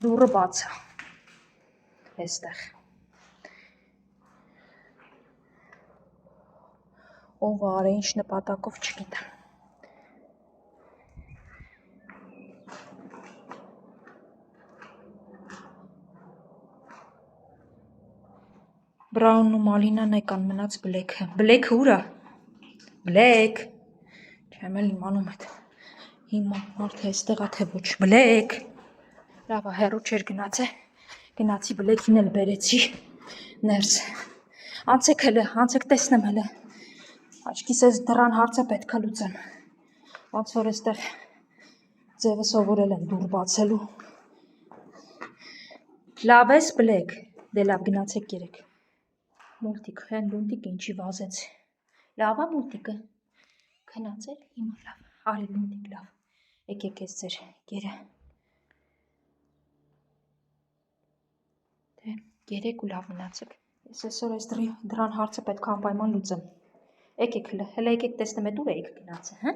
Դուռը բաց է։ Այստեղ։ Ով արե ինչ նպատակով չգիտեմ։ Բրաունն ու մալինան եկան, մնաց բլեքը։ Բլեքը ուր է։ Բլեք։ Չեմ էլ իմանում այդ։ Հիմա մարդը այստեղ է թե ոչ։ Բլեք։ Լավ է, հեռու չէր գնաց է։ Գնացի բլեքին էլ բերեցի ներս։ Անցեք հələ, անցեք տեսնեմ հələ։ Աչքիս էս դռան հարցը պետք է լուծեմ։ Ոնց որ այստեղ ձևը սովորել են դուռ բացելու։ Լավ ես բլեք։ Դե լավ գնացեք երեք։ Մուլտիկ, հեն լունտիկը ինչի վազեց։ Լավ է մուլտիկը։ Քնացել, հիմա լավ։ Արի լունտիկ լավ։ Եկեք ես ձեր գերը։ Դե երեք ու լավ մնացեք։ Ես այսօր այս դրան հարցը պետք է անպայման լուծեմ։ Եկեք հələ եկեք տեսնեմ այդ ուր էիք գնացել, հա։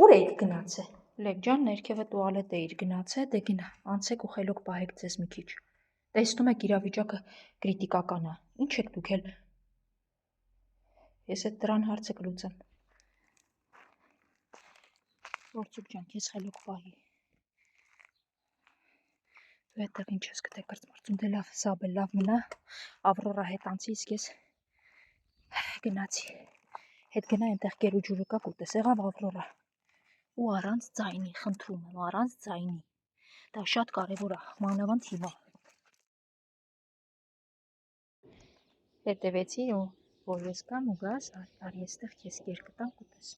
Ուր էիք գնացել։ Բլեք ջան, ներքևը տուալետ էիր գնացել, դե գնա, անցեք ու խելոք պահեք ձեզ մի քիչ։ Տեսնում եք իրավիճակը կրիտիկական է։ Ինչ եք դուք էլ։ Ես այդ դրան հարցը կլուծեմ։ Որցուկ ջան, քեզ խելոք պահի։ Դու այդտեղ ինչ ես գտե կրծմրծում, դե լավ, սաբը լավ մնա, Ավրորա հետ անցի, իսկ ես գնացի։ Հետ գնա այնտեղ կերու ջուրը կա կուտես, եղավ Ավրորա։ Ու առանց ձայնի, խնդրում եմ, առանց ձայնի։ Դա շատ կարևոր է, մանավանդ հիմա։ Հետևեցի ու որ ես կամ ու գաս, արի այստեղ քեզ կեր կտամ կուտես։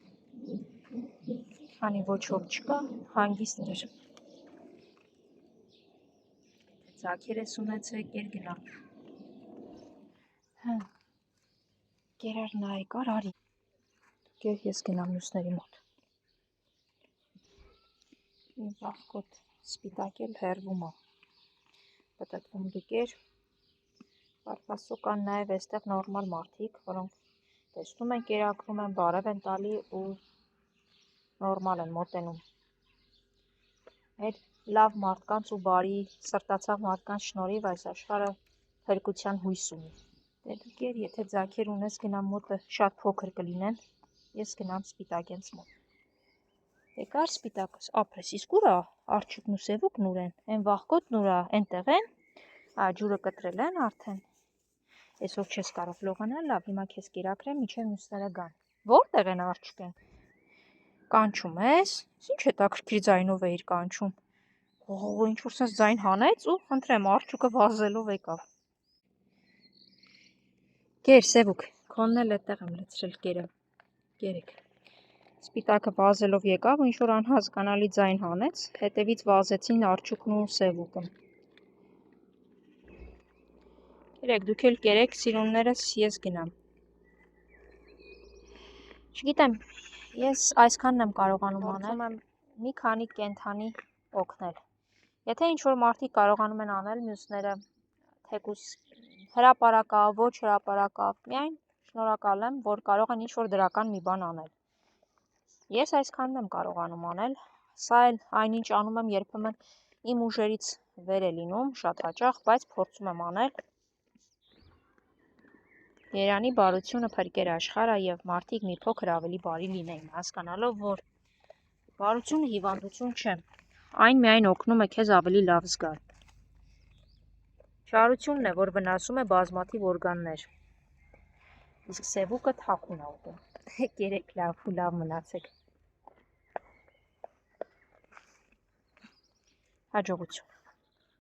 Քանի ոչ ոք չկա, հանգիստ կեր։ Ձագեր ես ունեցել, կեր գնա։ Հա։ Կերար նայ կար արի։ Կեր ես գնամ մյուսների մոտ։ Իմ վախկոտ սպիտակ էլ հեռվում է։ Պտտվում դուկեր։ Պարպասու կան նաև այստեղ նորմալ մարդիկ, որոնք տեսնում են կերակրում են, բարև են տալի ու նորմալ են մոտենում։ Այդ լավ մարդկանց ու բարի սրտացավ մարդկանց շնորհիվ այս աշխարհը փրկության հույս ունի։ Դե դուք եթե ձագեր ունես գնամ մոտը շատ փոքր կլինեն, ես գնամ սպիտակենց մոտ։ Դե կար սպիտակս, ապրես, իսկ ուր է արջուկն ու սևուկն ուր են, այն վախկոտն ուր է, այնտեղ են, ջուրը կտրել են արդեն։ Այսօր չես կարող լողանալ, լավ, հիմա քեզ կերակրեմ, մինչև մյուսները գան։ Որտեղ են արջուկեն։ Կանչում ես։ Ինչ հետաքրքիր ձայնով էիր կանչում։ Ինչ որ sense ձայն հանեց ու խնդրեմ արջուկը վազելով եկավ։ Կեր սևուկ, քոնն էլ այդտեղ եմ լցրել կերը։ Կերեք։ Սպիտակը վազելով եկավ ու ինչ որ անհասկանալի ձայն հանեց, հետևից վազեցին արջուկն ու սևուկը։ Կերեք, դուք էլ կերեք, սիրուններս, ես գնամ։ Չգիտեմ, ես այսքանն եմ կարողանում անել, մի քանի կենդանի օգնել։ Եթե ինչ-որ մարդիկ կարողանում են անել, մյուսները թեկուզ հրապարակավ, ոչ հրապարակավ, միայն շնորհակալ եմ, որ կարող են ինչ-որ դրական մի բան անել։ Ես այսքանն եմ կարողանում անել, սա էլ այնինչ անում եմ երբեմն իմ ուժերից վեր է լինում, շատ հաճախ, բայց փորձում եմ անել։ Երանի բարությունը փրկեր աշխարհը եւ մարդիկ մի փոքր ավելի բարի լինեին, հասկանալով, որ բարությունը հիվանդություն չէ, այն միայն օգնում է քեզ ավելի լավ զգալ։ Չարությունն է, որ վնասում է բազմաթիվ օրգաններ։ Իսկ սևուկը թաքուն է ուտում։ Կերեք լավ ու լավ մնացեք։ Հաջողություն։